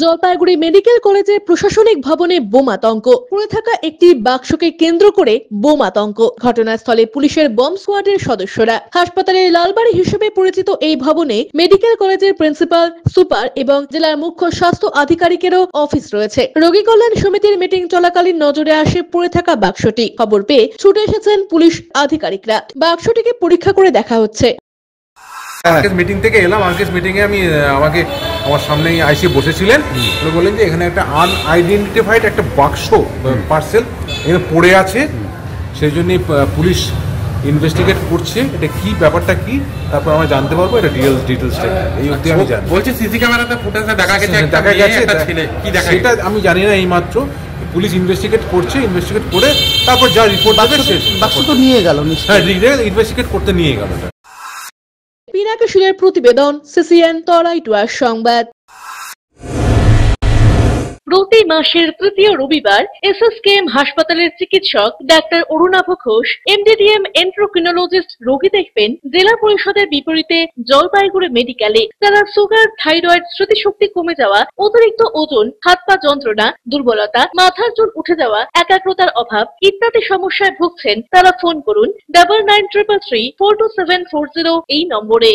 Jalpaiguri medical কলেজের প্রশাসনিক ভবনে বোমাতঙ্ক। পড়ে থাকা একটি বাক্সকে কেন্দ্র করে বোমাতঙ্ক। ঘটনাস্থলে পুলিশের বম স্কোয়াডের সদস্যরা। হাসপাতালের লালবাড়ি হিসেবে পরিচিত এই ভবনে মেডিকেল কলেজের প্রিন্সিপাল, সুপার এবং জেলার মুখ্য স্বাস্থ্য আধিকারিকেরও অফিস রয়েছে। রোগী কল্যাণ সমিতির মিটিং চলাকালীন নজরে আসে পড়ে থাকা বাক্সটি। খবর পেয়ে ছুটে এসেছেন পুলিশ আধিকারিকরা। বাক্সটিকে পরীক্ষা করে দেখা হচ্ছে। মিটিং থেকে এলাম। আর্কেস মিটিং এ আমাকে আমার সামনেই আইসি বসেছিলেন। বললেন যে এখানে একটা আনআইডেন্টিফাইড একটা বাক্স পার্সেল এখানে পড়ে আছে, সেই জন্যই পুলিশ ইনভেস্টিগেট করছে এটা কি ব্যাপারটা কি, তারপর আমরা জানতে পারবো এটা ডিটেলসটা। এই অবধি আমি জানি। বলছি সিসি ক্যামেরাতে ফুটেজে দেখা গেছে সেটা আমি জানি না, এই মাত্র পুলিশ ইনভেস্টিগেট করছে। ইনভেস্টিগেট করে তারপর যা রিপোর্ট হবে বাক্স তো নিয়ে গেল। হ্যাঁ, ইনভেস্টিগেট করতে নিয়ে গেল। পিনাকি শীলের প্রতিবেদন, সিসিএন তরাইটুয়ার সংবাদ। প্রতি মাসের তৃতীয় রবিবার এসএসকেএম হাসপাতালের চিকিৎসক ডাক্তার অরুণাভ ঘোষ, এমডিডিএম এন্ড্রোক্রিনোলজিস্ট রোগী দেখবেন জেলা পরিষদের বিপরীতে জলপাইগুড়ি মেডিকেলে। যারা সুগার, থাইরয়েড, স্মৃতিশক্তি কমে যাওয়া, অতিরিক্ত ওজন, হাত পা যন্ত্রণা, দুর্বলতা, মাথার চুল উঠে যাওয়া, একাগ্রতার অভাব ইত্যাদি সমস্যায় ভুগছেন, তারা ফোন করুন 9933342740 এই নম্বরে।